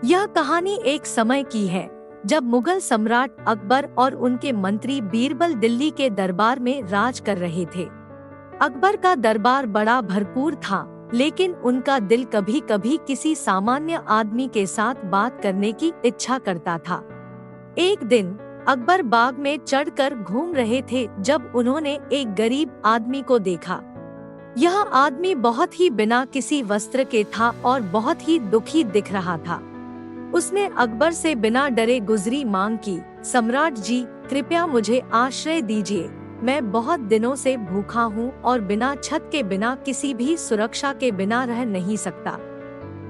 यह कहानी एक समय की है जब मुगल सम्राट अकबर और उनके मंत्री बीरबल दिल्ली के दरबार में राज कर रहे थे। अकबर का दरबार बड़ा भरपूर था, लेकिन उनका दिल कभी कभी किसी सामान्य आदमी के साथ बात करने की इच्छा करता था। एक दिन अकबर बाग में चढ़कर घूम रहे थे जब उन्होंने एक गरीब आदमी को देखा। यह आदमी बहुत ही बिना किसी वस्त्र के था और बहुत ही दुखी दिख रहा था। उसने अकबर से बिना डरे गुजरी मांग की, सम्राट जी, कृपया मुझे आश्रय दीजिए। मैं बहुत दिनों से भूखा हूँ और बिना छत के, बिना किसी भी सुरक्षा के बिना रह नहीं सकता।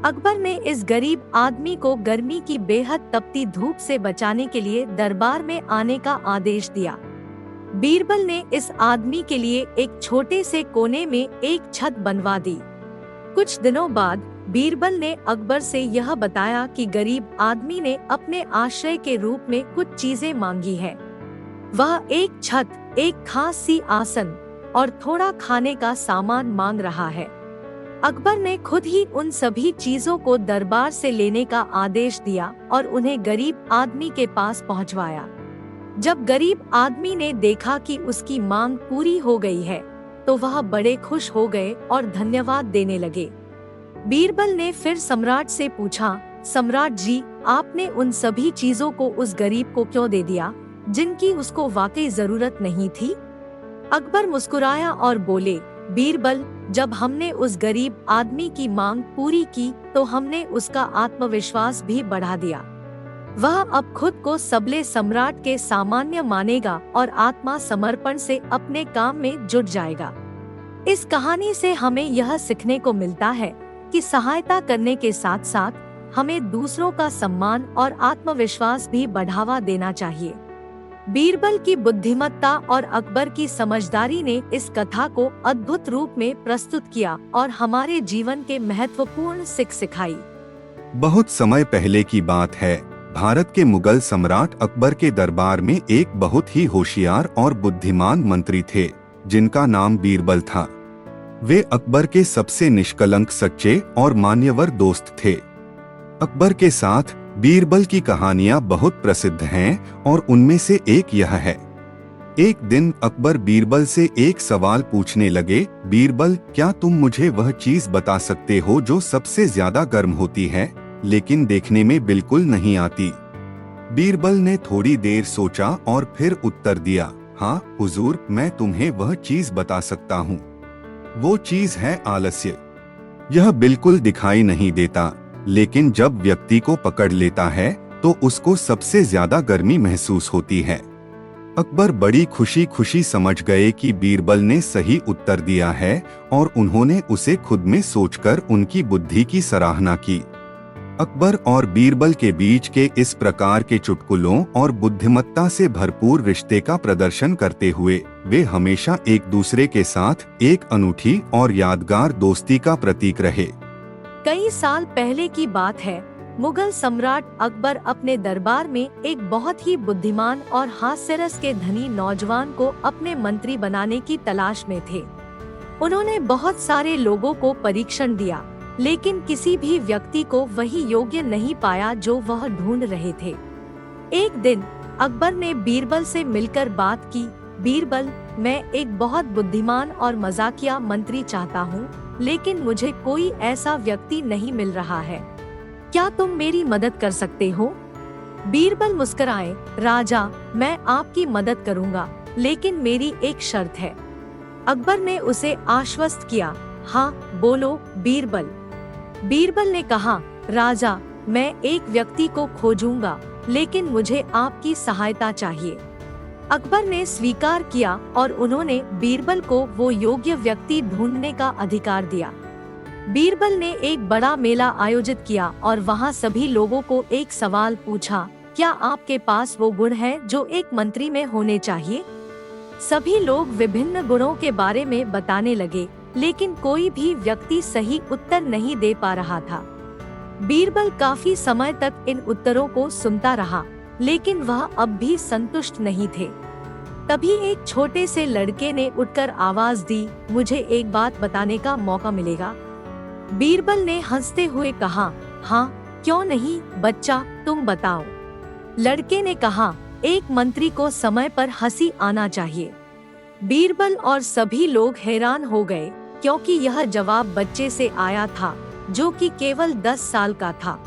अकबर ने इस गरीब आदमी को गर्मी की बेहद तपती धूप से बचाने के लिए दरबार में आने का आदेश दिया। बीरबल ने इस आदमी के लिए एक छोटे से कोने में एक छत बनवा दी। कुछ दिनों बाद बीरबल ने अकबर से यह बताया कि गरीब आदमी ने अपने आश्रय के रूप में कुछ चीजें मांगी है। वह एक छत, एक खास सी आसन और थोड़ा खाने का सामान मांग रहा है। अकबर ने खुद ही उन सभी चीजों को दरबार से लेने का आदेश दिया और उन्हें गरीब आदमी के पास पहुंचवाया। जब गरीब आदमी ने देखा कि उसकी मांग पूरी हो गई है, तो वह बड़े खुश हो गए और धन्यवाद देने लगे। बीरबल ने फिर सम्राट से पूछा, सम्राट जी, आपने उन सभी चीजों को उस गरीब को क्यों दे दिया जिनकी उसको वाकई जरूरत नहीं थी? अकबर मुस्कुराया और बोले, बीरबल, जब हमने उस गरीब आदमी की मांग पूरी की तो हमने उसका आत्मविश्वास भी बढ़ा दिया। वह अब खुद को सबले सम्राट के सामान्य मानेगा और आत्मा समर्पण से अपने काम में जुट जाएगा। इस कहानी से हमें यह सीखने को मिलता है कि सहायता करने के साथ साथ हमें दूसरों का सम्मान और आत्मविश्वास भी बढ़ावा देना चाहिए। बीरबल की बुद्धिमत्ता और अकबर की समझदारी ने इस कथा को अद्भुत रूप में प्रस्तुत किया और हमारे जीवन के महत्वपूर्ण सीख सिखाई। बहुत समय पहले की बात है। भारत के मुगल सम्राट अकबर के दरबार में एक बहुत ही होशियार और बुद्धिमान मंत्री थे, जिनका नाम बीरबल था। वे अकबर के सबसे निष्कलंक, सच्चे और मान्यवर दोस्त थे। अकबर के साथ बीरबल की कहानियां बहुत प्रसिद्ध हैं और उनमें से एक यह है। एक दिन अकबर बीरबल से एक सवाल पूछने लगे, बीरबल, क्या तुम मुझे वह चीज बता सकते हो जो सबसे ज्यादा गर्म होती है लेकिन देखने में बिल्कुल नहीं आती? बीरबल ने थोड़ी देर सोचा और फिर उत्तर दिया, हाँ हुजूर, मैं तुम्हें वह चीज बता सकता हूँ। वो चीज है आलस्य। यह बिल्कुल दिखाई नहीं देता, लेकिन जब व्यक्ति को पकड़ लेता है तो उसको सबसे ज्यादा गर्मी महसूस होती है। अकबर बड़ी खुशी खुशी समझ गए कि बीरबल ने सही उत्तर दिया है और उन्होंने उसे खुद में सोचकर उनकी बुद्धि की सराहना की। अकबर और बीरबल के बीच के इस प्रकार के चुटकुलों और बुद्धिमत्ता से भरपूर रिश्ते का प्रदर्शन करते हुए वे हमेशा एक दूसरे के साथ एक अनूठी और यादगार दोस्ती का प्रतीक रहे। कई साल पहले की बात है। मुगल सम्राट अकबर अपने दरबार में एक बहुत ही बुद्धिमान और हास्यरस के धनी नौजवान को अपने मंत्री बनाने की तलाश में थे। उन्होंने बहुत सारे लोगों को परीक्षण दिया, लेकिन किसी भी व्यक्ति को वही योग्य नहीं पाया जो वह ढूंढ रहे थे। एक दिन अकबर ने बीरबल से मिलकर बात की, बीरबल, मैं एक बहुत बुद्धिमान और मजाकिया मंत्री चाहता हूँ, लेकिन मुझे कोई ऐसा व्यक्ति नहीं मिल रहा है। क्या तुम मेरी मदद कर सकते हो? बीरबल मुस्कुराए, राजा, मैं आपकी मदद करूँगा, लेकिन मेरी एक शर्त है। अकबर ने उसे आश्वस्त किया, हाँ बोलो बीरबल। बीरबल ने कहा, राजा, मैं एक व्यक्ति को खोजूंगा, लेकिन मुझे आपकी सहायता चाहिए। अकबर ने स्वीकार किया और उन्होंने बीरबल को वो योग्य व्यक्ति ढूंढने का अधिकार दिया। बीरबल ने एक बड़ा मेला आयोजित किया और वहाँ सभी लोगों को एक सवाल पूछा, क्या आपके पास वो गुण है जो एक मंत्री में होने चाहिए? सभी लोग विभिन्न गुणों के बारे में बताने लगे, लेकिन कोई भी व्यक्ति सही उत्तर नहीं दे पा रहा था। बीरबल काफी समय तक इन उत्तरों को सुनता रहा, लेकिन वह अब भी संतुष्ट नहीं थे। तभी एक छोटे से लड़के ने उठकर आवाज दी, मुझे एक बात बताने का मौका मिलेगा? बीरबल ने हंसते हुए कहा, हाँ क्यों नहीं बच्चा, तुम बताओ। लड़के ने कहा, एक मंत्री को समय पर हंसी आना चाहिए। बीरबल और सभी लोग हैरान हो गए, क्योंकि यह जवाब बच्चे से आया था, जो कि केवल 10 साल का था।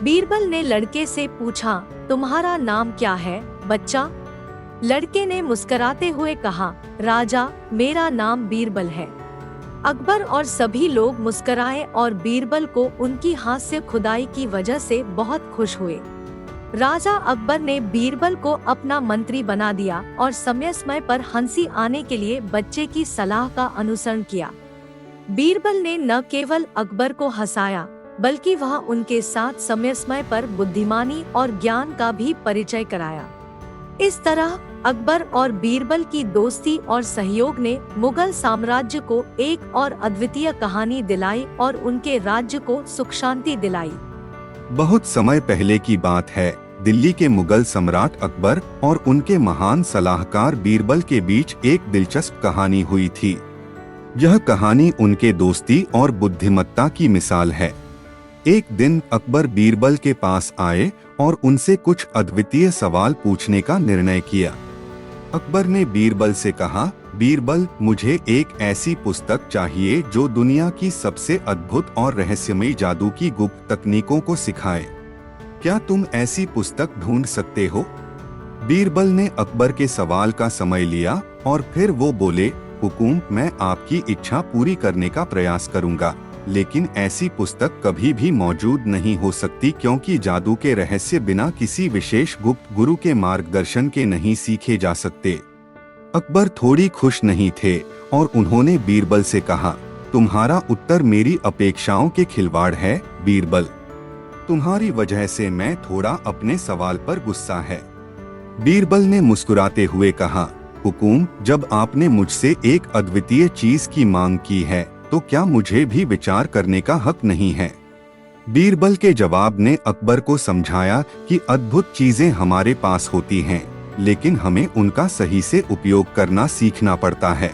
बीरबल ने लड़के से पूछा, तुम्हारा नाम क्या है बच्चा? लड़के ने मुस्कुराते हुए कहा, राजा, मेरा नाम बीरबल है। अकबर और सभी लोग मुस्कुराए और बीरबल को उनकी हास्य खुदाई की वजह से बहुत खुश हुए। राजा अकबर ने बीरबल को अपना मंत्री बना दिया और समय पर हंसी आने के लिए बच्चे की सलाह का अनुसरण किया। बीरबल ने न केवल अकबर को हंसाया, बल्कि वह उनके साथ समय पर बुद्धिमानी और ज्ञान का भी परिचय कराया। इस तरह अकबर और बीरबल की दोस्ती और सहयोग ने मुगल साम्राज्य को एक और अद्वितीय कहानी दिलाई और उनके राज्य को सुख शांति दिलाई। बहुत समय पहले की बात है। दिल्ली के मुगल सम्राट अकबर और उनके महान सलाहकार बीरबल के बीच एक दिलचस्प कहानी हुई थी। यह कहानी उनके दोस्ती और बुद्धिमत्ता की मिसाल है। एक दिन अकबर बीरबल के पास आए और उनसे कुछ अद्वितीय सवाल पूछने का निर्णय किया। अकबर ने बीरबल से कहा, बीरबल, मुझे एक ऐसी पुस्तक चाहिए जो दुनिया की सबसे अद्भुत और रहस्यमयी जादू की गुप्त तकनीकों को सिखाए। क्या तुम ऐसी पुस्तक ढूंढ सकते हो? बीरबल ने अकबर के सवाल का समय लिया और फिर वो बोले, हुकुम, मैं आपकी इच्छा पूरी करने का प्रयास करूंगा, लेकिन ऐसी पुस्तक कभी भी मौजूद नहीं हो सकती, क्योंकि जादू के रहस्य बिना किसी विशेष गुप्त गुरु के मार्गदर्शन के नहीं सीखे जा सकते। अकबर थोड़ी खुश नहीं थे और उन्होंने बीरबल से कहा, तुम्हारा उत्तर मेरी अपेक्षाओं के खिलवाड़ है बीरबल। तुम्हारी वजह से मैं थोड़ा अपने सवाल पर गुस्सा है। बीरबल ने मुस्कुराते हुए कहा, हुकुम, जब आपने मुझसे एक अद्वितीय चीज की मांग की है, तो क्या मुझे भी विचार करने का हक नहीं है? बीरबल के जवाब ने अकबर को समझाया कि अद्भुत चीजें हमारे पास होती हैं, लेकिन हमें उनका सही से उपयोग करना सीखना पड़ता है।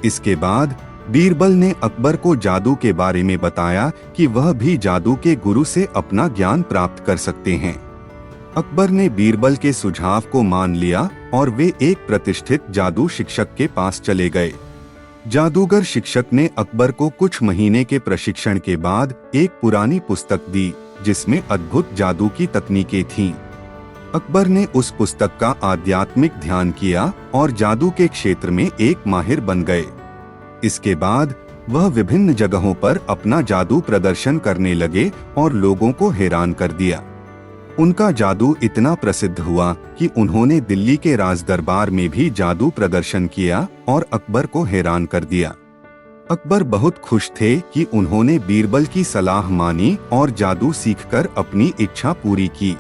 इसके बाद बीरबल ने अकबर को जादू के बारे में बताया कि वह भी जादू के गुरु से अपना ज्ञान प्राप्त कर सकते हैं। अकबर ने बीरबल के सुझाव को मान लिया और वे एक प्रतिष्ठित जादू शिक्षक के पास चले गए। जादूगर शिक्षक ने अकबर को कुछ महीने के प्रशिक्षण के बाद एक पुरानी पुस्तक दी, जिसमें अद्भुत जादू की तकनीकें थीं। अकबर ने उस पुस्तक का आध्यात्मिक ध्यान किया और जादू के क्षेत्र में एक माहिर बन गए। इसके बाद वह विभिन्न जगहों पर अपना जादू प्रदर्शन करने लगे और लोगों को हैरान कर दिया। उनका जादू इतना प्रसिद्ध हुआ कि उन्होंने दिल्ली के राज दरबार में भी जादू प्रदर्शन किया और अकबर को हैरान कर दिया। अकबर बहुत खुश थे कि उन्होंने बीरबल की सलाह मानी और जादू सीखकर अपनी इच्छा पूरी की।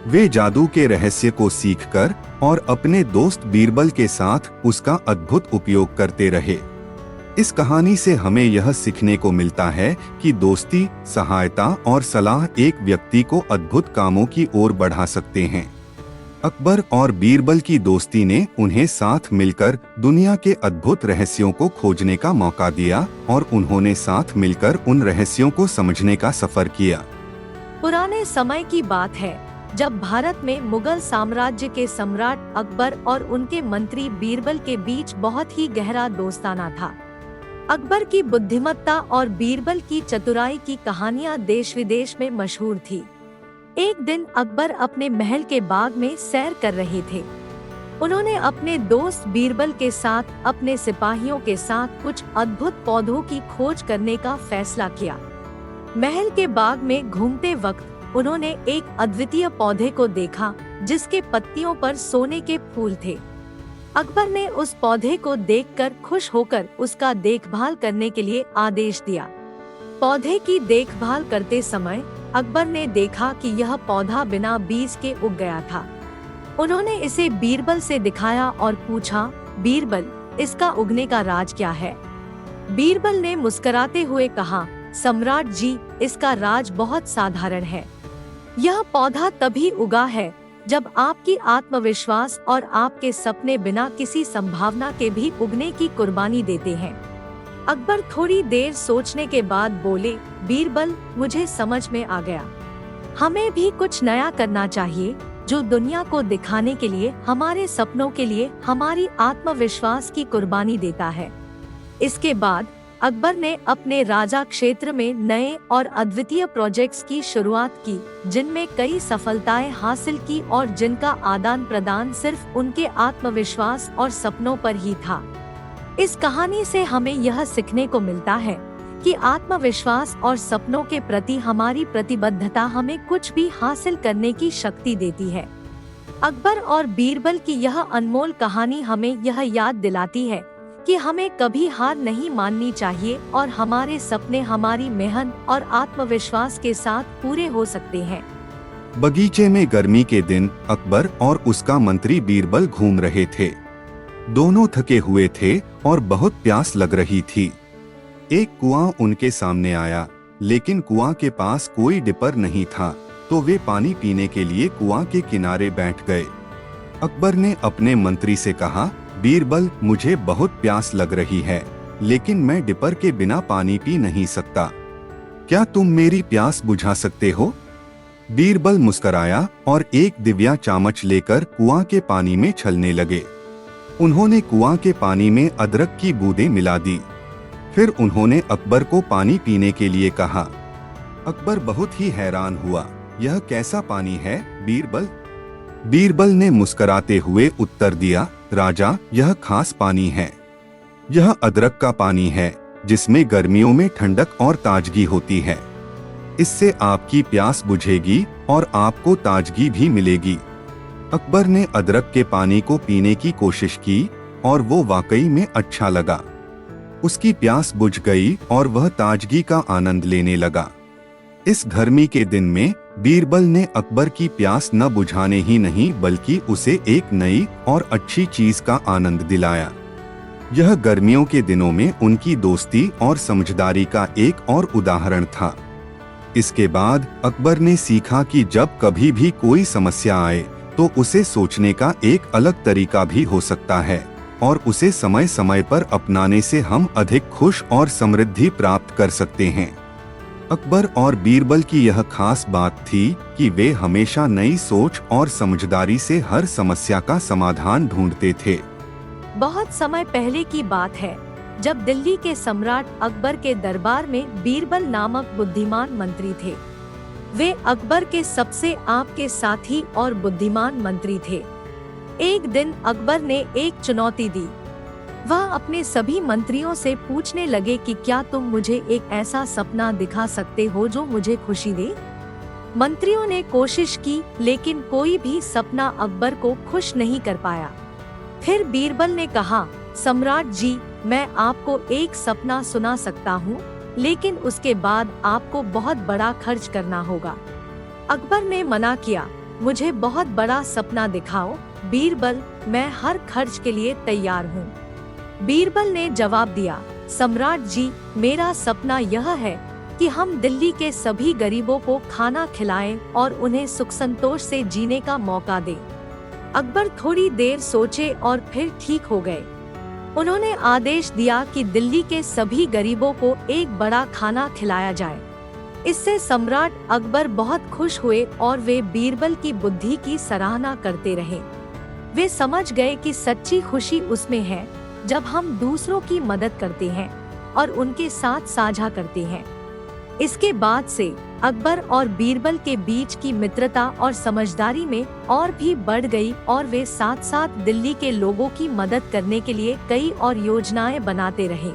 वे जादू के रहस्य को सीखकर और अपने दोस्त बीरबल के साथ उसका अद्भुत उपयोग करते रहे। इस कहानी से हमें यह सीखने को मिलता है कि दोस्ती, सहायता और सलाह एक व्यक्ति को अद्भुत कामों की ओर बढ़ा सकते हैं। अकबर और बीरबल की दोस्ती ने उन्हें साथ मिलकर दुनिया के अद्भुत रहस्यों को खोजने का मौका दिया और उन्होंने साथ मिलकर उन रहस्यों को समझने का सफर किया। पुराने समय की बात है, जब भारत में मुगल साम्राज्य के सम्राट अकबर और उनके मंत्री बीरबल के बीच बहुत ही गहरा दोस्ताना था। अकबर की बुद्धिमत्ता और बीरबल की चतुराई की कहानियां देश विदेश में मशहूर थी। एक दिन अकबर अपने महल के बाग में सैर कर रहे थे। उन्होंने अपने दोस्त बीरबल के साथ अपने सिपाहियों के साथ कुछ अद्भुत पौधों की खोज करने का फैसला किया। महल के बाग में घूमते वक्त उन्होंने एक अद्वितीय पौधे को देखा, जिसके पत्तियों पर सोने के फूल थे। अकबर ने उस पौधे को देखकर खुश होकर उसका देखभाल करने के लिए आदेश दिया। पौधे की देखभाल करते समय अकबर ने देखा कि यह पौधा बिना बीज के उग गया था। उन्होंने इसे बीरबल से दिखाया और पूछा, बीरबल, इसका उगने का राज क्या है? बीरबल ने मुस्कुराते हुए कहा, सम्राट जी, इसका राज बहुत साधारण है। यह पौधा तभी उगा है जब आपकी आत्मविश्वास और आपके सपने बिना किसी संभावना के भी उगने की कुर्बानी देते हैं। अकबर थोड़ी देर सोचने के बाद बोले, बीरबल, मुझे समझ में आ गया। हमें भी कुछ नया करना चाहिए, जो दुनिया को दिखाने के लिए, हमारे सपनों के लिए, हमारी आत्मविश्वास की कुर्बानी देता है। इसके बाद अकबर ने अपने राजा क्षेत्र में नए और अद्वितीय प्रोजेक्ट्स की शुरुआत की, जिनमें कई सफलताएं हासिल की और जिनका आदान प्रदान सिर्फ उनके आत्मविश्वास और सपनों पर ही था। इस कहानी से हमें यह सीखने को मिलता है कि आत्मविश्वास और सपनों के प्रति हमारी प्रतिबद्धता हमें कुछ भी हासिल करने की शक्ति देती है। अकबर और बीरबल की यह अनमोल कहानी हमें यह याद दिलाती है कि हमें कभी हार नहीं माननी चाहिए और हमारे सपने हमारी मेहनत और आत्मविश्वास के साथ पूरे हो सकते हैं। बगीचे में गर्मी के दिन अकबर और उसका मंत्री बीरबल घूम रहे थे। दोनों थके हुए थे और बहुत प्यास लग रही थी। एक कुआं उनके सामने आया, लेकिन कुआं के पास कोई डिपर नहीं था, तो वे पानी पीने के लिए कुआं के किनारे बैठ गए। अकबर ने अपने मंत्री से कहा, बीरबल, मुझे बहुत प्यास लग रही है, लेकिन मैं डिपर के बिना पानी पी नहीं सकता। क्या तुम मेरी प्यास बुझा सकते हो? बीरबल मुस्कराया और एक दिव्या चामच लेकर कुआं के पानी में छलने लगे। उन्होंने कुआं के पानी में अदरक की बूंदें मिला दी। फिर उन्होंने अकबर को पानी पीने के लिए कहा। अकबर बहुत ही हैरान हुआ। यह कैसा पानी है, बीरबल? बीरबल ने मुस्कराते हुए उत्तर दिया, राजा, यह खास पानी है। यह अदरक का पानी है, जिसमें गर्मियों में ठंडक और ताजगी होती है। इससे आपकी प्यास बुझेगी और आपको ताजगी भी मिलेगी। अकबर ने अदरक के पानी को पीने की कोशिश की और वो वाकई में अच्छा लगा। उसकी प्यास बुझ गई और वह ताजगी का आनंद लेने लगा। इस गर्मी के दिन में बीरबल ने अकबर की प्यास न बुझाने ही नहीं, बल्कि उसे एक नई और अच्छी चीज का आनंद दिलाया। यह गर्मियों के दिनों में उनकी दोस्ती और समझदारी का एक और उदाहरण था। इसके बाद अकबर ने सीखा कि जब कभी भी कोई समस्या आए तो उसे सोचने का एक अलग तरीका भी हो सकता है, और उसे समय समय पर अपनाने से हम अधिक खुश और समृद्धि प्राप्त कर सकते हैं। अकबर और बीरबल की यह खास बात थी कि वे हमेशा नई सोच और समझदारी से हर समस्या का समाधान ढूंढते थे। बहुत समय पहले की बात है, जब दिल्ली के सम्राट अकबर के दरबार में बीरबल नामक बुद्धिमान मंत्री थे। वे अकबर के सबसे आपके साथी और बुद्धिमान मंत्री थे। एक दिन अकबर ने एक चुनौती दी। वह अपने सभी मंत्रियों से पूछने लगे कि क्या तुम मुझे एक ऐसा सपना दिखा सकते हो जो मुझे खुशी दे? मंत्रियों ने कोशिश की, लेकिन कोई भी सपना अकबर को खुश नहीं कर पाया। फिर बीरबल ने कहा, सम्राट जी, मैं आपको एक सपना सुना सकता हूँ, लेकिन उसके बाद आपको बहुत बड़ा खर्च करना होगा। अकबर ने मना किया, मुझे बहुत बड़ा सपना दिखाओ बीरबल, मैं हर खर्च के लिए तैयार हूँ। बीरबल ने जवाब दिया, सम्राट जी, मेरा सपना यह है कि हम दिल्ली के सभी गरीबों को खाना खिलाएं और उन्हें सुख संतोष से जीने का मौका दें। अकबर थोड़ी देर सोचे और फिर ठीक हो गए। उन्होंने आदेश दिया कि दिल्ली के सभी गरीबों को एक बड़ा खाना खिलाया जाए। इससे सम्राट अकबर बहुत खुश हुए और वे बीरबल की बुद्धि की सराहना करते रहे। वे समझ गए कि सच्ची खुशी उसमें है जब हम दूसरों की मदद करते हैं और उनके साथ साझा करते हैं। इसके बाद से अकबर और बीरबल के बीच की मित्रता और समझदारी में और भी बढ़ गई और वे साथ साथ दिल्ली के लोगों की मदद करने के लिए कई और योजनाएं बनाते रहे।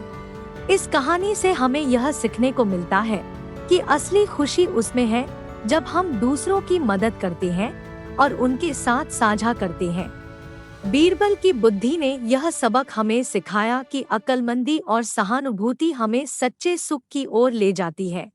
इस कहानी से हमें यह सीखने को मिलता है कि असली खुशी उसमें है जब हम दूसरों की मदद करते हैं और उनके साथ साझा करते हैं। बीरबल की बुद्धि ने यह सबक हमें सिखाया कि अक्लमंदी और सहानुभूति हमें सच्चे सुख की ओर ले जाती है।